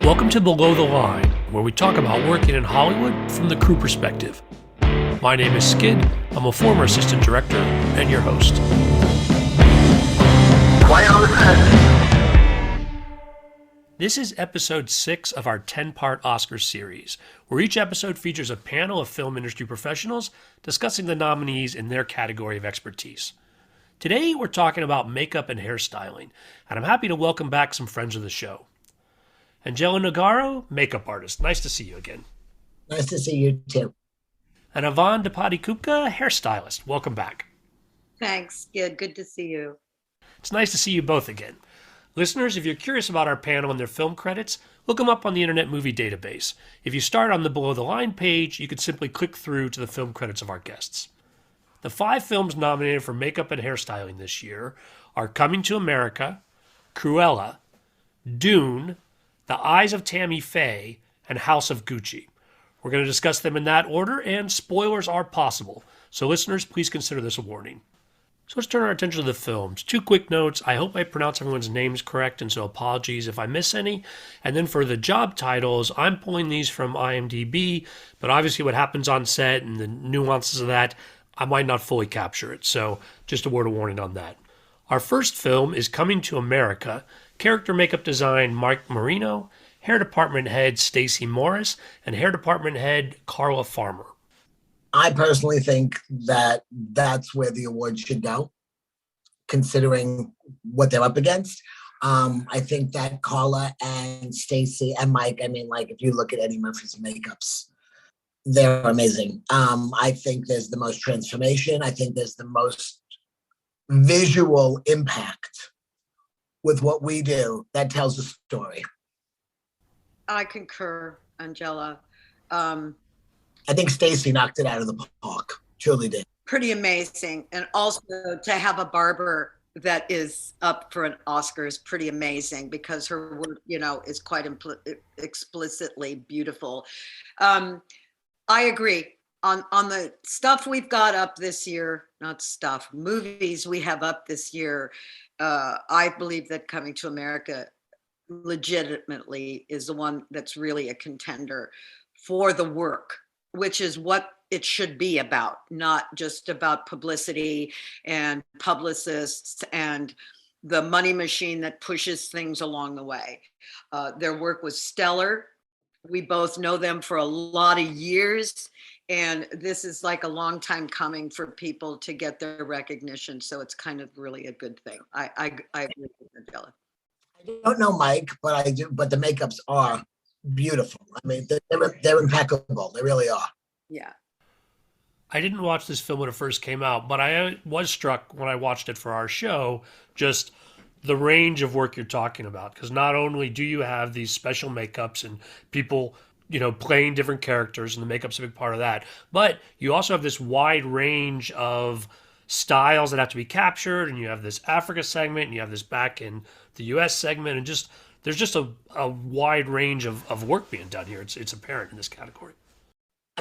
Welcome to Below the Line, where we talk about working in Hollywood from the crew perspective. My name is Skid. I'm a former assistant director and your host. Quiet on the set. This is episode 6 of our 10-part Oscars series, where each episode features a panel of film industry professionals discussing the nominees in their category of expertise. Today, we're talking about makeup and hairstyling, and I'm happy to welcome back some friends of the show. Angela Nogaro, makeup artist. Nice to see you again. Nice to see you too. And Yvonne Depatis-Kupka, hairstylist. Welcome back. Thanks, Skid. Good to see you. It's nice to see you both again. Listeners, if you're curious about our panel and their film credits, look them up on the Internet Movie Database. If you start on the Below the Line page, you can simply click through to the film credits of our guests. The 5 films nominated for makeup and hairstyling this year are Coming to America, Cruella, Dune, The Eyes of Tammy Faye, and House of Gucci. We're going to discuss them in that order, and spoilers are possible. So listeners, please consider this a warning. So let's turn our attention to the films. 2 quick notes. I hope I pronounce everyone's names correct, and so apologies if I miss any. And then for the job titles, I'm pulling these from IMDb, but obviously what happens on set and the nuances of that, I might not fully capture it. So just a word of warning on that. Our first film is Coming to America. Character makeup design, Mike Marino. Hair department head, Stacey Morris. And hair department head, Carla Farmer. I personally think that that's where the award should go, considering what they're up against. I think that Carla and Stacey and Mike, if you look at Eddie Murphy's makeups, they're amazing. I think there's the most transformation. I think there's the most visual impact with what we do that tells a story. I concur, Angela. I think Stacey knocked it out of the park. Truly did. Pretty amazing. And also to have a barber that is up for an Oscar is pretty amazing because her work, is quite explicitly beautiful. I agree. On the stuff we've got up this year, movies we have up this year, I believe that Coming to America legitimately is the one that's really a contender for the work, which is what it should be about, not just about publicity and publicists and the money machine that pushes things along the way. Their work was stellar. We both know them for a lot of years, and this is like a long time coming for people to get their recognition. So it's kind of really a good thing. I agree with Angela. I don't know Mike, but I do. But the makeups are beautiful. They're impeccable. They really are. Yeah. I didn't watch this film when it first came out, but I was struck when I watched it for our show, just the range of work you're talking about. Because not only do you have these special makeups and people, playing different characters, and the makeup's a big part of that, but you also have this wide range of styles that have to be captured, and you have this Africa segment, and you have this back in the US segment, and there's just a wide range of work being done here. It's apparent in this category.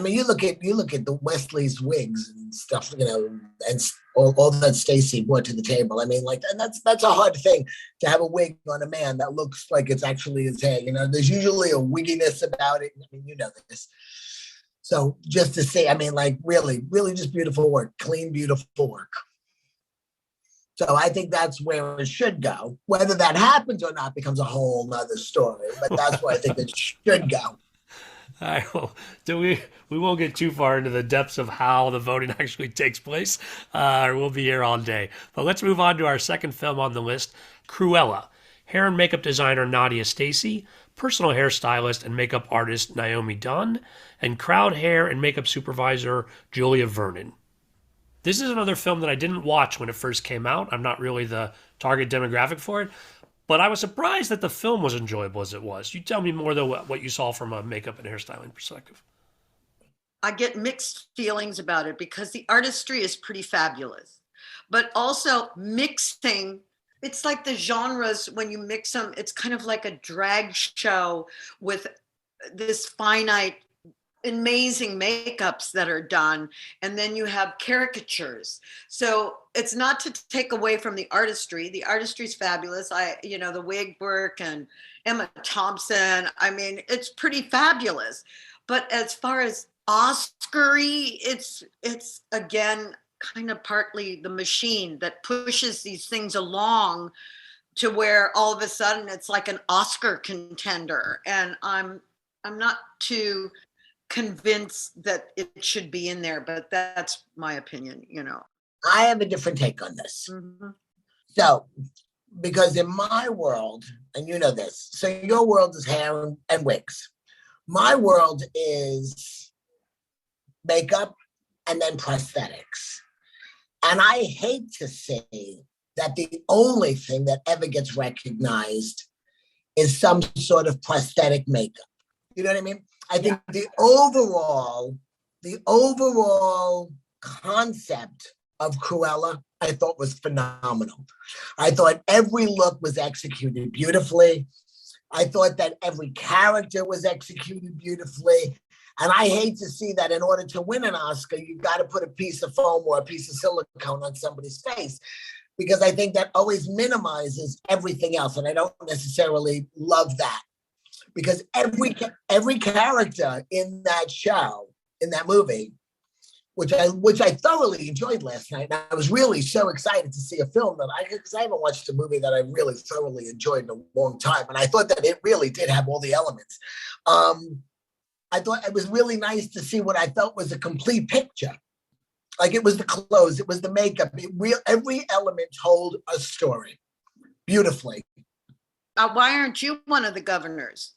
You look at the Wesley's wigs and stuff, and all that Stacey brought to the table. And that's a hard thing to have a wig on a man that looks like it's actually his hair. There's usually a wigginess about it. This. So just to say, really, really just beautiful work, clean, beautiful work. So I think that's where it should go. Whether that happens or not becomes a whole nother story, but that's where I think it should go. All right, well, we won't get too far into the depths of how the voting actually takes place. We'll be here all day. But let's move on to our second film on the list, Cruella. Hair and makeup designer Nadia Stacey, personal hairstylist and makeup artist Naomi Dunn, and crowd hair and makeup supervisor Julia Vernon. This is another film that I didn't watch when it first came out. I'm not really the target demographic for it, but I was surprised that the film was enjoyable as it was. You tell me more, though, what you saw from a makeup and hairstyling perspective. I get mixed feelings about it because the artistry is pretty fabulous, but also mixing, it's like the genres, when you mix them, it's kind of like a drag show with this finite amazing makeups that are done, and then you have caricatures. So it's not to take away from the artistry. The artistry is fabulous. The wig work and Emma Thompson, I mean, it's pretty fabulous. But as far as Oscar-y, it's again kind of partly the machine that pushes these things along to where all of a sudden it's like an Oscar contender. And I'm not too convinced that it should be in there, but that's my opinion. I have a different take on this. Mm-hmm. So, because in my world, and you know this, so your world is hair and wigs. My world is makeup and then prosthetics. And I hate to say that the only thing that ever gets recognized is some sort of prosthetic makeup. You know what I mean? I think the overall concept of Cruella, I thought was phenomenal. I thought every look was executed beautifully. I thought that every character was executed beautifully. And I hate to see that in order to win an Oscar, you've got to put a piece of foam or a piece of silicone on somebody's face, because I think that always minimizes everything else. And I don't necessarily love that, because every character in that show, in that movie, which I thoroughly enjoyed last night. And I was really so excited to see a film because I haven't watched a movie that I really thoroughly enjoyed in a long time. And I thought that it really did have all the elements. I thought it was really nice to see what I felt was a complete picture. Like, it was the clothes, it was the makeup. Every element told a story beautifully. Why aren't you one of the governors?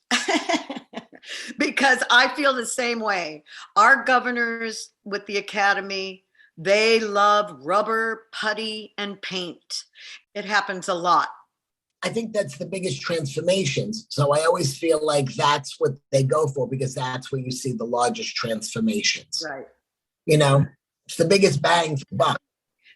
Because I feel the same way. Our governors with the Academy, they love rubber, putty, and paint. It happens a lot. I think that's the biggest transformations. So I always feel like that's what they go for, because that's where you see the largest transformations. Right. It's the biggest bang for buck.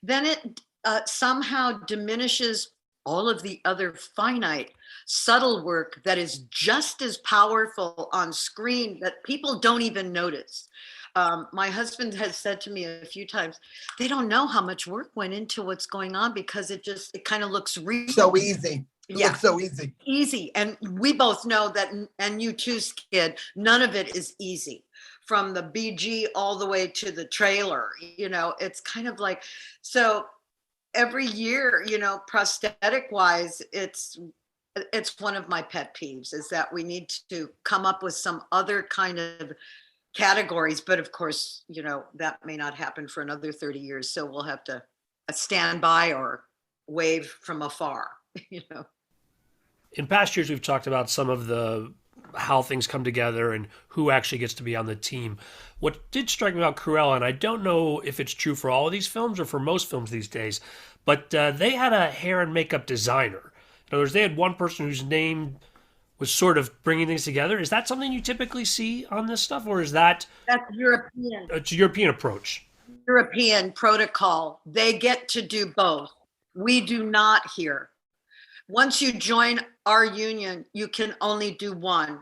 Then it somehow diminishes all of the other finite, subtle work that is just as powerful on screen that people don't even notice. My husband has said to me a few times, they don't know how much work went into what's going on, because it kind of looks real. So easy. It looks so easy. Easy. And we both know that, and you too, Skid, none of it is easy. From the BG all the way to the trailer, it's kind of like, so every year, prosthetic wise, it's one of my pet peeves, is that we need to come up with some other kind of categories. But of course, that may not happen for another 30 years. So we'll have to stand by or wave from afar, In past years, we've talked about some of how things come together and who actually gets to be on the team. What did strike me about Cruella, and I don't know if it's true for all of these films or for most films these days, but they had a hair and makeup designer. In other words, they had one person whose name was sort of bringing things together. Is that something you typically see on this stuff, or is that's European? It's a European approach. European protocol. They get to do both. We do not here. Once you join our union, you can only do one.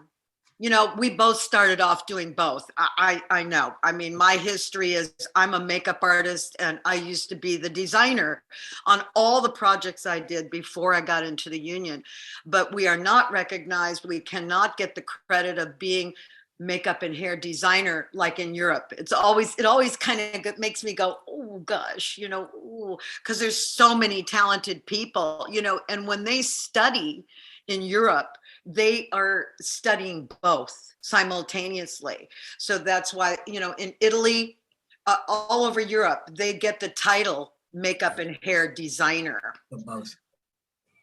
We both started off doing both. I know. I mean, my history is I'm a makeup artist, and I used to be the designer on all the projects I did before I got into the union. But we are not recognized. We cannot get the credit of being makeup and hair designer like in Europe. It always kind of makes me go, oh gosh, because there's so many talented people, and when they study in Europe, they are studying both simultaneously. So that's why, in Italy, all over Europe, they get the title makeup and hair designer.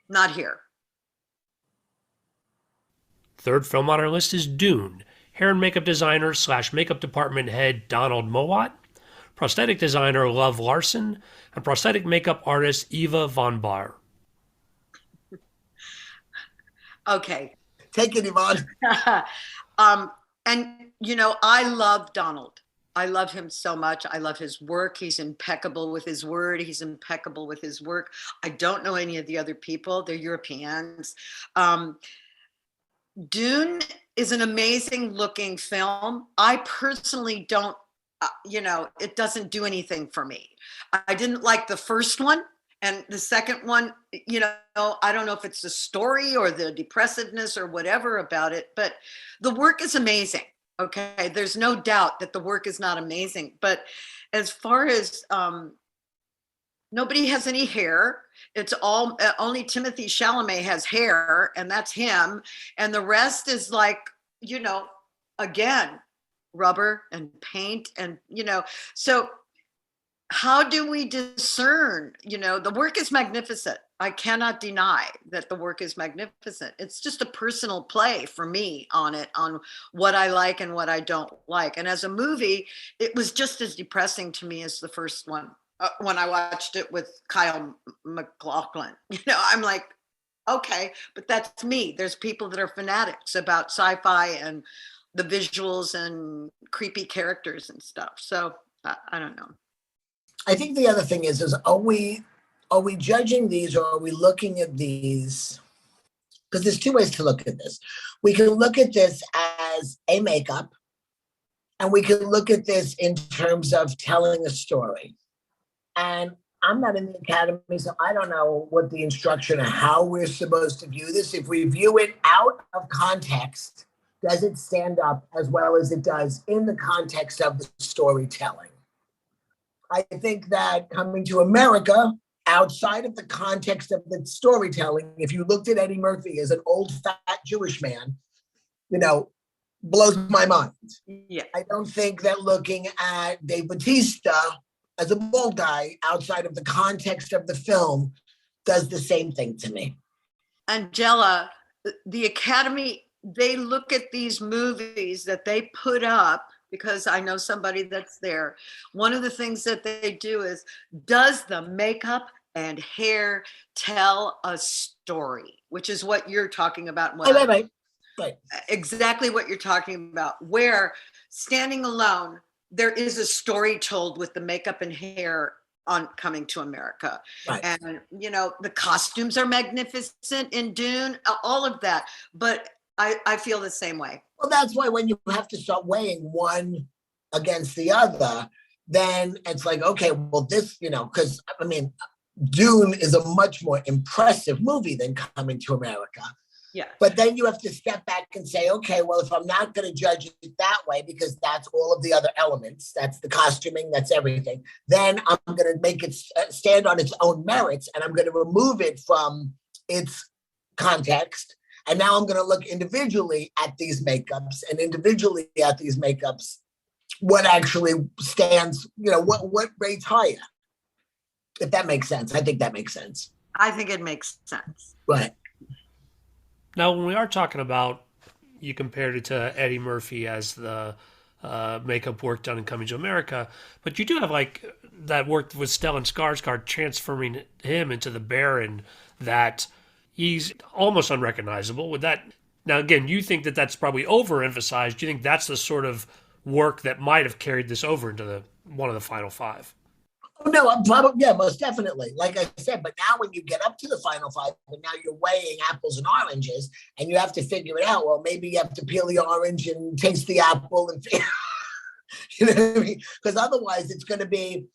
Not here. Third film on our list is Dune. Hair and makeup designer / makeup department head Donald Mowat, prosthetic designer Love Larson, and prosthetic makeup artist Eva von Baer. Okay. Take it, Yvonne. And, I love Donald. I love him so much. I love his work. He's impeccable with his word. He's impeccable with his work. I don't know any of the other people. They're Europeans. Dune is an amazing looking film. I personally don't, it doesn't do anything for me. I didn't like the first one. And the second one, I don't know if it's the story or the depressiveness or whatever about it, but the work is amazing. Okay. There's no doubt that the work is not amazing. But as far as nobody has any hair, it's all only Timothy Chalamet has hair, and that's him. And the rest is like, again, rubber and paint and, so how do we discern? The work is magnificent. I cannot deny that the work is magnificent. It's just a personal play for me on what I like and what I don't like. And as a movie, it was just as depressing to me as the first one. When I watched it with Kyle MacLachlan, I'm like, okay, but that's me. There's people that are fanatics about sci-fi and the visuals and creepy characters and stuff. So I don't know. I think the other thing is are we judging these, or are we looking at these? Because there's two ways to look at this. We can look at this as a makeup, and we can look at this in terms of telling a story. And I'm not in the academy, so I don't know what the instruction or how we're supposed to view this. If we view it out of context, does it stand up as well as it does in the context of the storytelling? I think that Coming to America, outside of the context of the storytelling, if you looked at Eddie Murphy as an old fat Jewish man, blows my mind. Yeah. I don't think that looking at Dave Bautista as a bald guy outside of the context of the film does the same thing to me. Angela, the Academy, they look at these movies that they put up, because I know somebody that's there. One of the things that they do is, does the makeup and hair tell a story? Which is what you're talking about. Right. Exactly what you're talking about, where standing alone, there is a story told with the makeup and hair on Coming to America. Right. And, the costumes are magnificent in Dune, all of that. But I feel the same way. Well, that's why when you have to start weighing one against the other, then it's like, okay, well, this, because Dune is a much more impressive movie than Coming to America. Yeah. But then you have to step back and say, okay, well, if I'm not going to judge it that way, because that's all of the other elements, that's the costuming, that's everything, then I'm going to make it stand on its own merits, and I'm going to remove it from its context. And now I'm going to look individually at these makeups, what actually stands, what rates higher. If that makes sense. I think that makes sense. I think it makes sense. Right. Now, when we are talking about, you compared it to Eddie Murphy as the makeup work done in Coming to America, but you do have that work with Stellan Skarsgård transforming him into the Baron, that he's almost unrecognizable with that. Now, again, you think that that's probably overemphasized. Do you think that's the sort of work that might have carried this over into one of the final five? Oh, no, most definitely. Like I said, but now when you get up to the final five, and now you're weighing apples and oranges, and you have to figure it out. Well, maybe you have to peel the orange and taste the apple, and you know what I mean? Because otherwise, it's going to be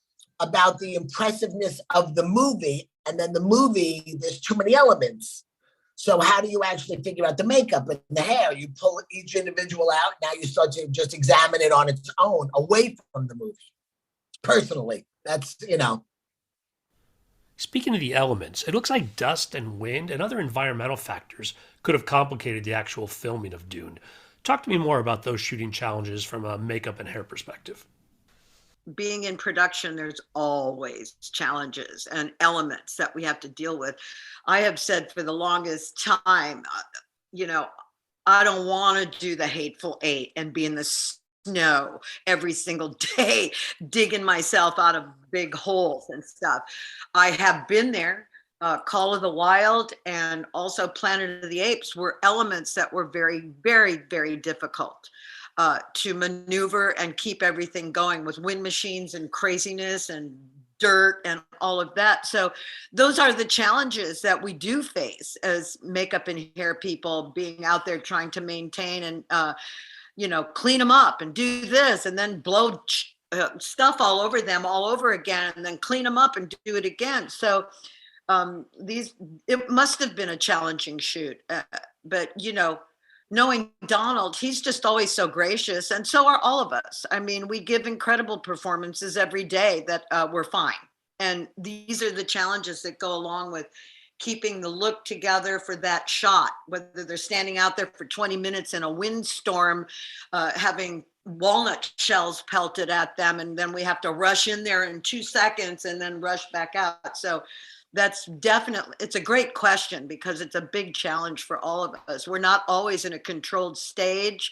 about the impressiveness of the movie, and then the movie, there's too many elements. So how do you actually figure out the makeup and the hair? You pull each individual out. Now you start to just examine it on its own, away from the movie. Personally, that's, Speaking of the elements, it looks like dust and wind and other environmental factors could have complicated the actual filming of Dune. Talk to me more about those shooting challenges from a makeup and hair perspective. Being in production, there's always challenges and elements that we have to deal with. I have said for the longest time, I don't want to do the Hateful Eight and be in the snow every single day, digging myself out of big holes and stuff. I have been there. Call of the Wild and also Planet of the Apes were elements that were very, very, very difficult to maneuver and keep everything going with wind machines and craziness and dirt and all of that. So those are the challenges that we do face as makeup and hair people, being out there trying to maintain and clean them up and do this and then blow stuff all over them all over again and then clean them up and do it again. So it must have been a challenging shoot, but knowing Donald, he's just always so gracious, and so are all of us. I mean, we give incredible performances every day that we're fine. And these are the challenges that go along with keeping the look together for that shot, whether they're standing out there for 20 minutes in a windstorm, having walnut shells pelted at them, and then we have to rush in there in 2 seconds and then rush back out. So that's definitely, it's a great question because it's a big challenge for all of us. We're not always in a controlled stage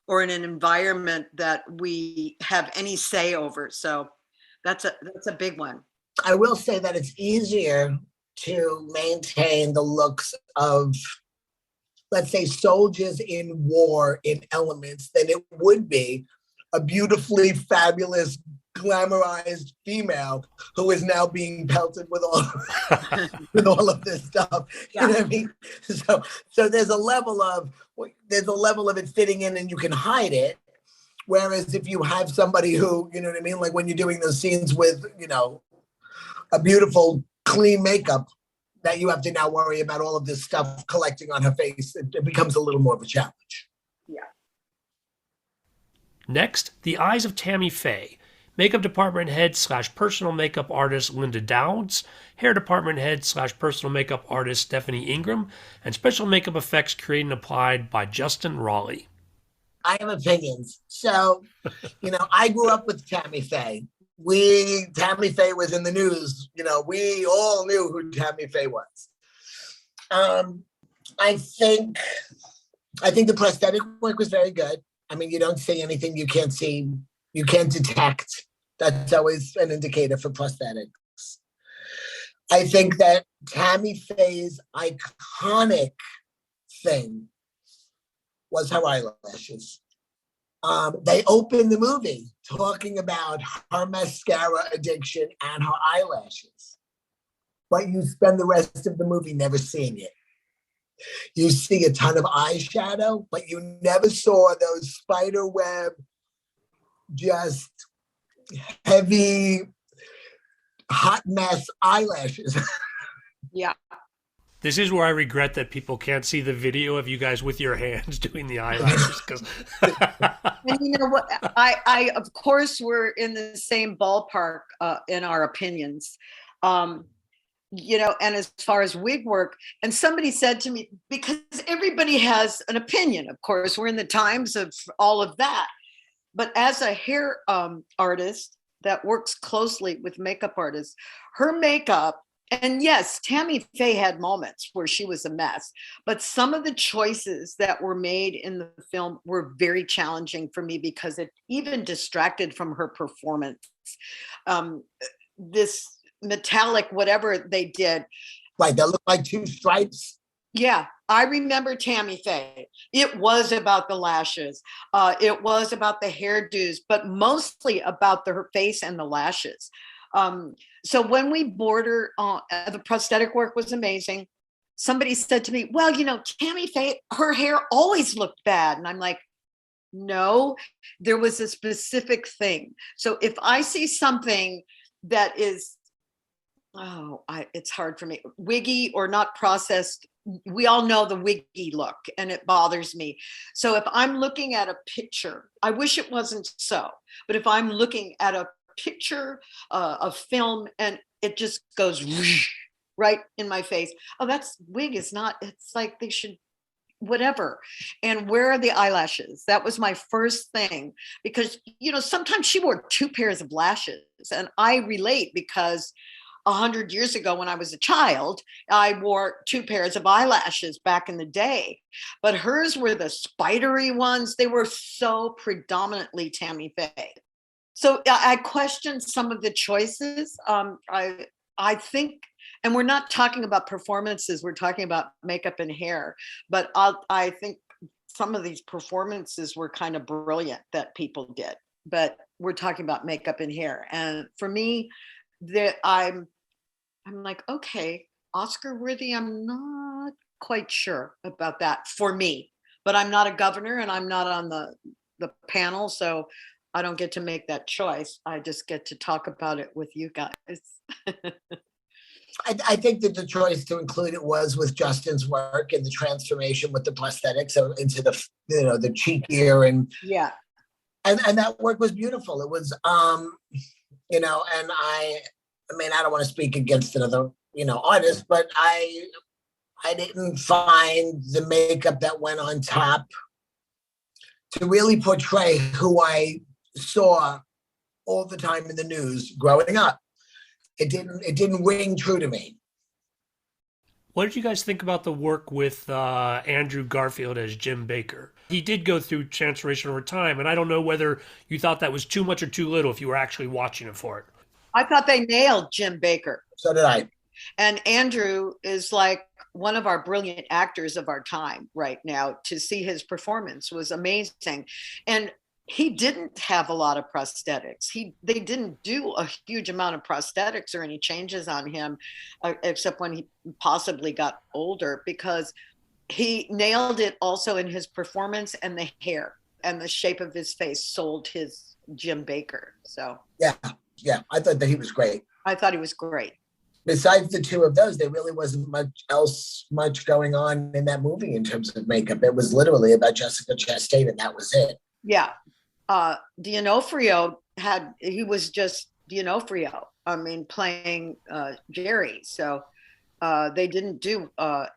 or in an environment that we have any say over. So that's a big one. I will say that it's easier to maintain the looks of, let's say, soldiers in war in elements than it would be a beautifully fabulous glamorized female who is now being pelted with all of this stuff. Yeah. You know what I mean? So there's a level of it fitting in and you can hide it. Whereas if you have somebody who, you know what I mean, like when you're doing those scenes with, a beautiful clean makeup that you have to now worry about all of this stuff collecting on her face, it becomes a little more of a challenge. Yeah. Next, the eyes of Tammy Faye. Makeup department head / personal makeup artist Linda Dowds, hair department head / personal makeup artist Stephanie Ingram, and special makeup effects created and applied by Justin Raleigh. I have opinions. So, I grew up with Tammy Faye. Tammy Faye was in the news. We all knew who Tammy Faye was. I think the prosthetic work was very good. I mean, you don't see anything you can't see. You can't detect. That's always an indicator for prosthetics. I think that Tammy Faye's iconic thing was her eyelashes. They opened the movie talking about her mascara addiction and her eyelashes. But you spend the rest of the movie never seeing it. You see a ton of eyeshadow, but you never saw those spider web, just heavy, hot mess eyelashes. Yeah. This is where I regret that people can't see the video of you guys with your hands doing the eyelashes. And you know what? I of course, we're in the same ballpark in our opinions. And as far as wig work, and somebody said to me, because everybody has an opinion, of course, we're in the times of all of that. But as a hair artist that works closely with makeup artists, her makeup, and yes, Tammy Faye had moments where she was a mess, but some of the choices that were made in the film were very challenging for me because it even distracted from her performance. This metallic, whatever they did. Right, that looked like two stripes. Yeah, I remember Tammy Faye. It was about the lashes. It was about the hairdos, but mostly about her face and the lashes. So when we border, the prosthetic work was amazing. Somebody said to me, well, Tammy Faye, her hair always looked bad. And I'm like, no, there was a specific thing. So if I see something that is, it's hard for me, wiggy or not processed, we all know the wiggy look and it bothers me. So if I'm looking at a picture, I wish it wasn't so, but if I'm looking at a picture of film and it just goes whoosh, right in my face, that's wig is not, it's like they should, whatever. And where are the eyelashes? That was my first thing, because sometimes she wore 2 pairs of lashes, and I relate because 100 years ago when I was a child, I wore 2 pairs of eyelashes back in the day, but hers were the spidery ones. They were so predominantly Tammy Faye. So I questioned some of the choices. I think, and we're not talking about performances, we're talking about makeup and hair, but I think some of these performances were kind of brilliant that people did, but we're talking about makeup and hair. And for me, that I'm like, okay, Oscar worthy. I'm not quite sure about that for me, but I'm not a governor and I'm not on the panel, so I don't get to make that choice. I just get to talk about it with you guys. I think that the choice to include it was with Justin's work and the transformation with the prosthetics into the the cheekier Yeah. and that work was beautiful. It was and I mean I don't want to speak against another artist, but I didn't find the makeup that went on top to really portray who I saw all the time in the news growing up. It didn't ring true to me. What did you guys think about the work with Andrew Garfield as Jim Baker? He did go through transformation over time, and I don't know whether you thought that was too much or too little if you were actually watching it for it. I thought they nailed Jim Baker. So did I. And Andrew is like one of our brilliant actors of our time right now. To see his performance was amazing. And he didn't have a lot of prosthetics. They didn't do a huge amount of prosthetics or any changes on him, except when he possibly got older, because he nailed it also in his performance, and the hair and the shape of his face sold his Jim Baker. So yeah, I thought that he was great. I thought he was great. Besides the two of those, there really wasn't much going on in that movie in terms of makeup. It was literally about Jessica Chastain, and that was it. Yeah. D'Onofrio he was just D'Onofrio. I mean, playing Jerry. So they didn't do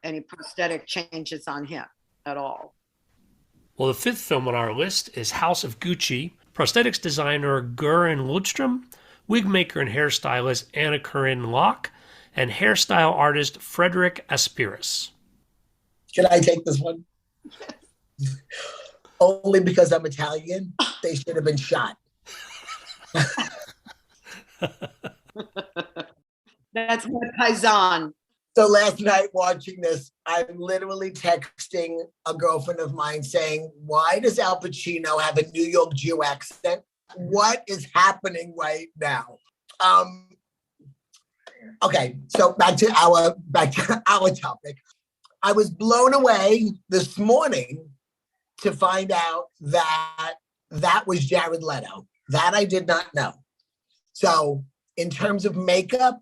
any prosthetic changes on him at all. Well, the fifth film on our list is House of Gucci. Prosthetics designer Göran Lundstrom, wig maker and hairstylist Anna Corinne Locke, and hairstyle artist Frederick Aspiris. Should I take this one? Only because I'm Italian, they should have been shot. That's my paisan. So last night watching this, I'm literally texting a girlfriend of mine saying, why does Al Pacino have a New York Jew accent? What is happening right now? Okay, so back to our topic. I was blown away this morning to find out that was Jared Leto. That I did not know. So in terms of makeup,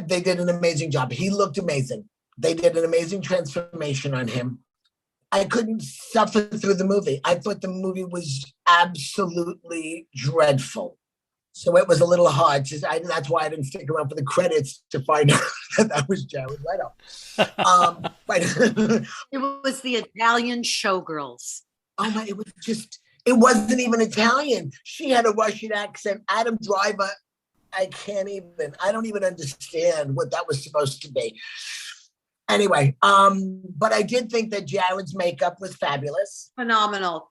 they did an amazing job. He looked amazing. They did an amazing transformation on him. I couldn't suffer through the movie. I thought the movie was absolutely dreadful. So it was a little hard. That's why I didn't stick around for the credits to find out that was Jared Leto. But it was the Italian Showgirls. Oh my! It wasn't even Italian. She had a Russian accent. Adam Driver. I don't even understand what that was supposed to be. Anyway, but I did think that Jared's makeup was fabulous. Phenomenal.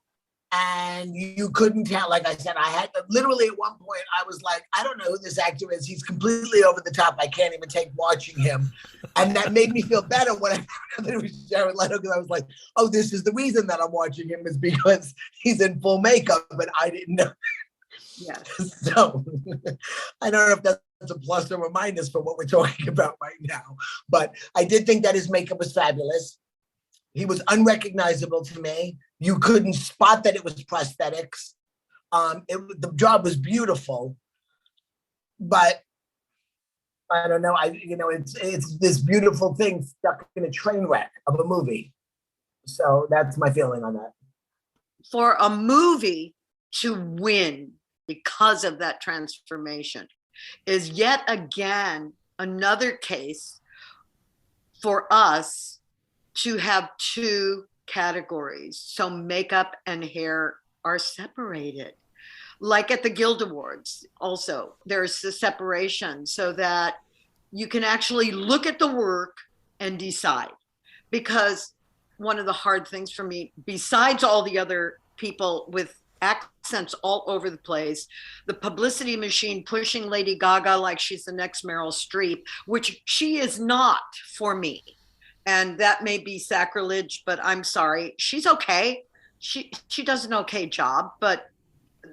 And you couldn't tell. Like I said, I had literally at one point, I was like, I don't know who this actor is. He's completely over the top. I can't even take watching him. And that made me feel better when I found out that it was Jared Leto, because I was like, oh, this is the reason that I'm watching him, is because he's in full makeup, but I didn't know. Yeah. So I don't know if that's a plus or a minus for what we're talking about right now. But I did think that his makeup was fabulous. He was unrecognizable to me. You couldn't spot that it was prosthetics. The job was beautiful, but I don't know. It's this beautiful thing stuck in a train wreck of a movie. So that's my feeling on that. For a movie to win because of that transformation is yet again another case for us to have two categories. So makeup and hair are separated. Like at the Guild Awards, also, there's the separation so that you can actually look at the work and decide. Because one of the hard things for me, besides all the other people with accents all over the place, the publicity machine pushing Lady Gaga like she's the next Meryl Streep, which she is not for me. And that may be sacrilege, but I'm sorry. She's okay. She does an okay job, but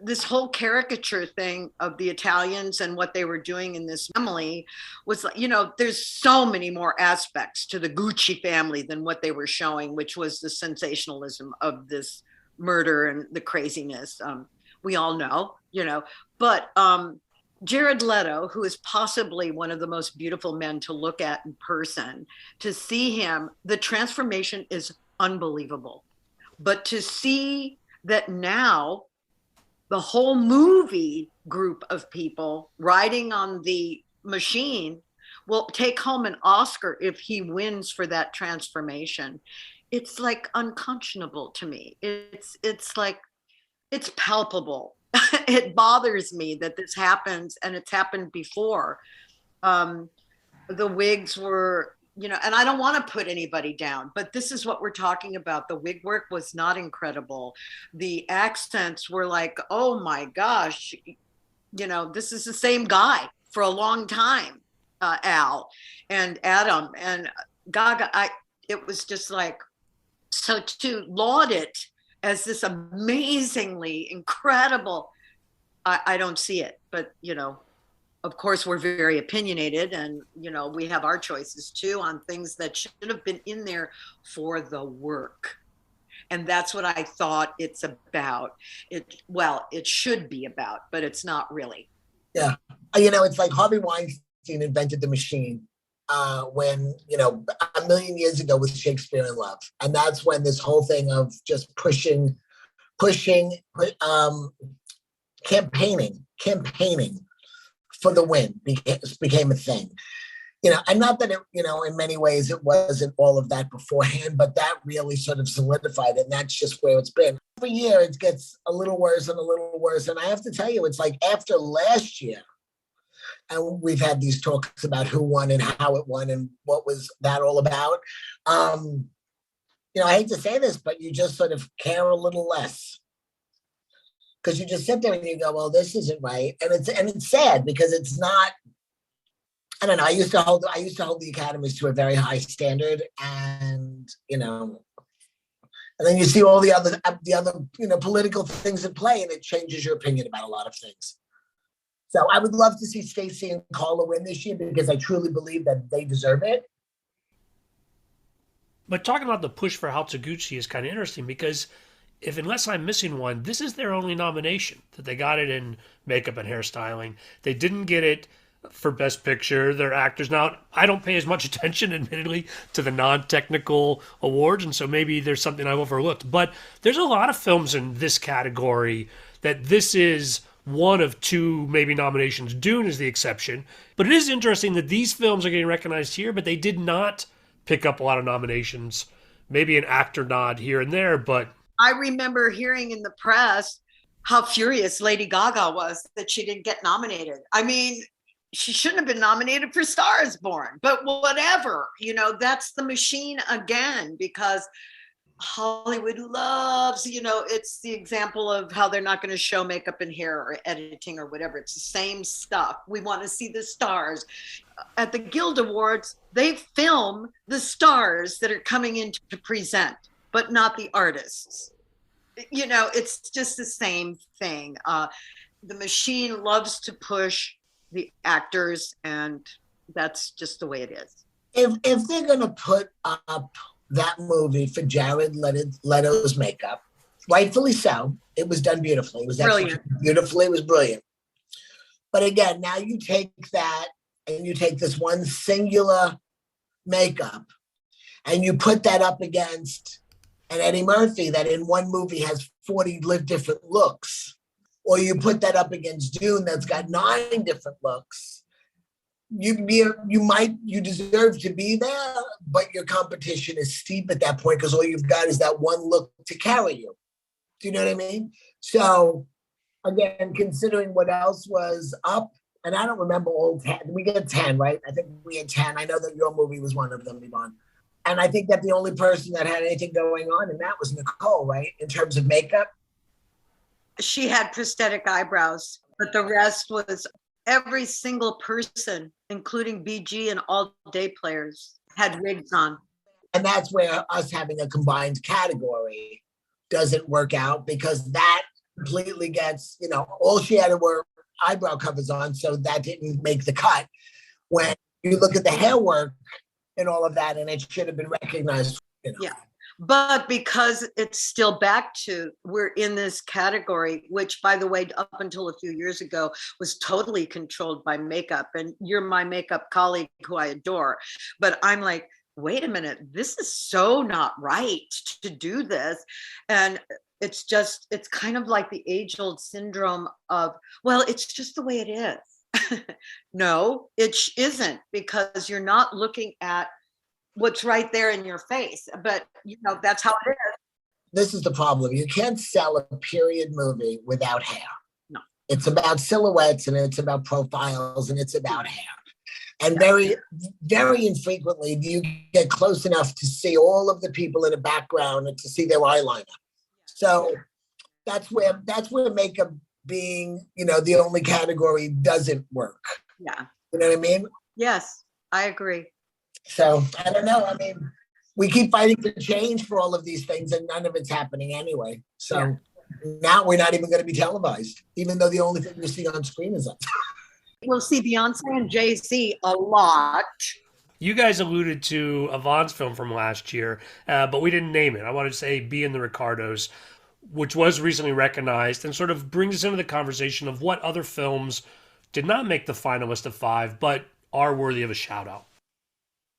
this whole caricature thing of the Italians and what they were doing in this family was, you know, there's so many more aspects to the Gucci family than what they were showing, which was the sensationalism of this murder and the craziness. We all know, you know, but Jared Leto, who is possibly one of the most beautiful men to look at in person, to see him, the transformation is unbelievable. But to see that now the whole movie group of people riding on the machine will take home an Oscar if he wins for that transformation. It's like unconscionable to me. It's like, it's palpable. It bothers me that this happens, and it's happened before. The wigs were, you know, and I don't want to put anybody down, but this is what we're talking about. The wig work was not incredible. The accents were like, oh my gosh, you know, this is the same guy for a long time, Al and Adam and Gaga. It was just like, so to laud it as this amazingly incredible, I don't see it. But, you know, of course, we're very opinionated, and, you know, we have our choices too on things that should have been in there for the work. And that's what I thought it's about. It should be about, but it's not really. Yeah. You know, it's like Harvey Weinstein invented the machine when, you know, a million years ago with Shakespeare in Love. And that's when this whole thing of just pushing, campaigning for the win became a thing. You know, and not that it, you know, in many ways it wasn't all of that beforehand, but that really sort of solidified it. And that's just where it's been. Every year it gets a little worse and a little worse. And I have to tell you, it's like after last year, and we've had these talks about who won and how it won and what was that all about. You know, I hate to say this, but you just sort of care a little less. Because you just sit there and you go, well, this isn't right. And it's sad because it's not. I don't know. I used to hold the academies to a very high standard, and, you know, and then you see all the other you know, political things at play, and it changes your opinion about a lot of things. So I would love to see Stacey and Carla win this year because I truly believe that they deserve it. But talking about the push for House of Gucci is kind of interesting because unless I'm missing one, this is their only nomination. That they got it in Makeup and Hairstyling. They didn't get it for Best Picture. They're actors. Now, I don't pay as much attention, admittedly, to the non-technical awards, and so maybe there's something I've overlooked. But there's a lot of films in this category that this is one of two maybe nominations. Dune is the exception. But it is interesting that these films are getting recognized here, but they did not pick up a lot of nominations. Maybe an actor nod here and there, but I remember hearing in the press how furious Lady Gaga was that she didn't get nominated. I mean, she shouldn't have been nominated for Star is Born, but whatever, you know, that's the machine again, because Hollywood loves, you know, it's the example of how they're not going to show makeup and hair or editing or whatever. It's the same stuff. We want to see the stars. At the Guild Awards, they film the stars that are coming in to present, but not the artists. You know, it's just the same thing. The machine loves to push the actors, and that's just the way it is. If they're going to put up that movie for Jared Leto's makeup, rightfully so, it was done beautifully. It was Brilliant. Beautifully. It was brilliant. But again, now you take that and you take this one singular makeup and you put that up against an Eddie Murphy that in one movie has 40 different looks, or you put that up against Dune that's got 9 different looks. You deserve to be there, but your competition is steep at that point because all you've got is that one look to carry you. Do you know what I mean? So again, considering what else was up, and I don't remember all 10. We get 10, right? I think we had 10. I know that your movie was one of them, Yvonne. And I think that the only person that had anything going on, and that was Nicole, right? In terms of makeup. She had prosthetic eyebrows, but the rest was every single person, including BG and all day players, had wigs on. And that's where us having a combined category doesn't work out, because that completely gets, all she had to wear eyebrow covers on, so that didn't make the cut. When you look at the hair work and all of that, and it should have been recognized. Yeah. But because it's still back to, we're in this category, which, by the way, up until a few years ago was totally controlled by makeup. And you're my makeup colleague who I adore. But I'm like, wait a minute, this is so not right to do this. And it's kind of like the age-old syndrome of, well, it's just the way it is. No, it isn't, because you're not looking at what's right there in your face. But that's how it is. This is the problem. You can't sell a period movie without hair. No. It's about silhouettes, and it's about profiles, and it's about hair. And very, very infrequently do you get close enough to see all of the people in the background and to see their eyeliner. So that's where makeup being, the only category doesn't work. Yeah. You know what I mean? Yes, I agree. So I don't know. I mean, we keep fighting for change for all of these things, and none of it's happening anyway. So now we're not even going to be televised, even though the only thing you see on screen is us. We'll see Beyonce and Jay-Z a lot. You guys alluded to Yvonne's film from last year, but we didn't name it. I wanted to say Be in the Ricardos, which was recently recognized, and sort of brings us into the conversation of what other films did not make the final list of 5, but are worthy of a shout out.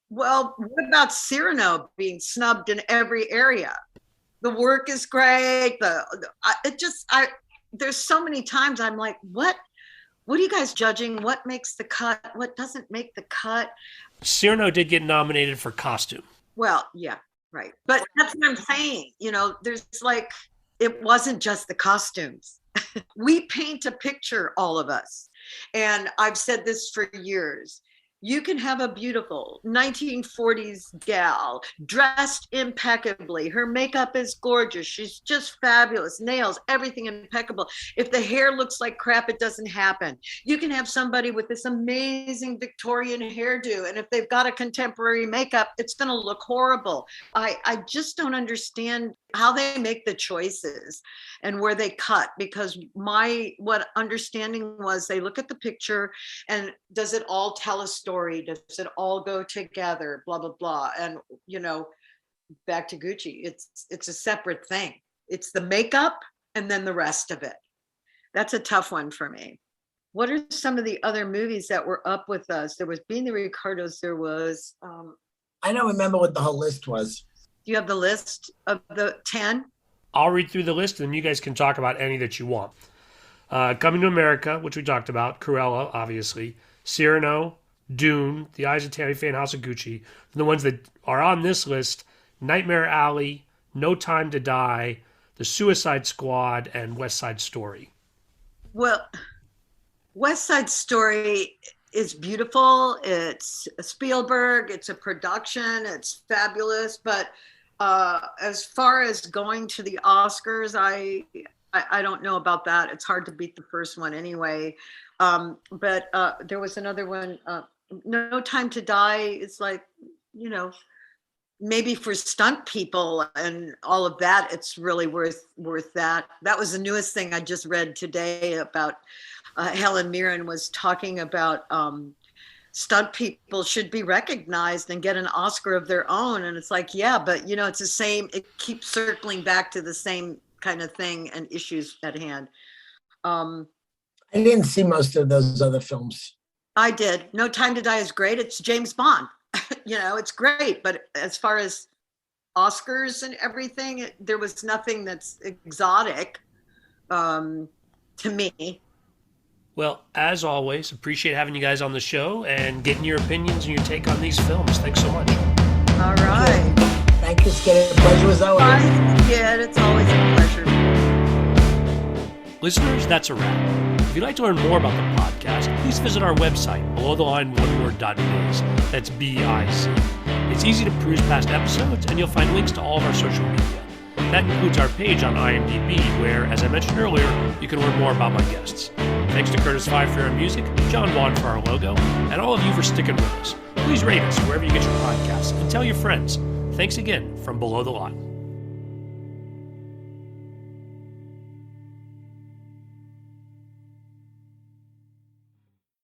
Well, what about Cyrano being snubbed in every area? The work is great. There's so many times I'm like, what are you guys judging? What makes the cut? What doesn't make the cut? Cyrano did get nominated for costume. Well, yeah, right. But that's what I'm saying. There's it wasn't just the costumes. We paint a picture, all of us. And I've said this for years. You can have a beautiful 1940s gal dressed impeccably. Her makeup is gorgeous. She's just fabulous. Nails, everything impeccable. If the hair looks like crap, it doesn't happen. You can have somebody with this amazing Victorian hairdo, and if they've got a contemporary makeup, it's going to look horrible. I just don't understand how they make the choices and where they cut, because what understanding was, they look at the picture and does it all tell a story? Does it all go together? Blah, blah, blah. And, back to Gucci, it's a separate thing. It's the makeup and then the rest of it. That's a tough one for me. What are some of the other movies that were up with us? There was Being the Ricardos. There was... I don't remember what the whole list was. Do you have the list of the 10? I'll read through the list, and then you guys can talk about any that you want. Coming to America, which we talked about. Cruella, obviously. Cyrano, Dune, The Eyes of Tammy Faye, and House of Gucci. And the ones that are on this list: Nightmare Alley, No Time to Die, The Suicide Squad, and West Side Story. Well, West Side Story is beautiful. It's a Spielberg. It's a production. It's fabulous. But as far as going to the Oscars, I don't know about that. It's hard to beat the first one anyway. But there was another one, No Time to Die. It's like, maybe for stunt people and all of that, it's really worth that. That was the newest thing I just read today about Helen Mirren was talking about stunt people should be recognized and get an Oscar of their own. And it's like, yeah, but it's the same. It keeps circling back to the same kind of thing and issues at hand. I didn't see most of those other films. I did. No Time to Die is great. It's James Bond. It's great. But as far as Oscars and everything, there was nothing that's exotic to me. Well, as always, appreciate having you guys on the show and getting your opinions and your take on these films. Thanks so much. All right. Thank you, Skid. The pleasure was always. Yeah, it's always a pleasure. Listeners, that's a wrap. If you'd like to learn more about the podcast, please visit our website, belowtheline.biz. That's B-I-Z. It's easy to peruse past episodes, and you'll find links to all of our social media. That includes our page on IMDb, where, as I mentioned earlier, you can learn more about my guests. Thanks to Curtis Five for our music, John Vaughn for our logo, and all of you for sticking with us. Please rate us wherever you get your podcasts and tell your friends. Thanks again from Below the Line.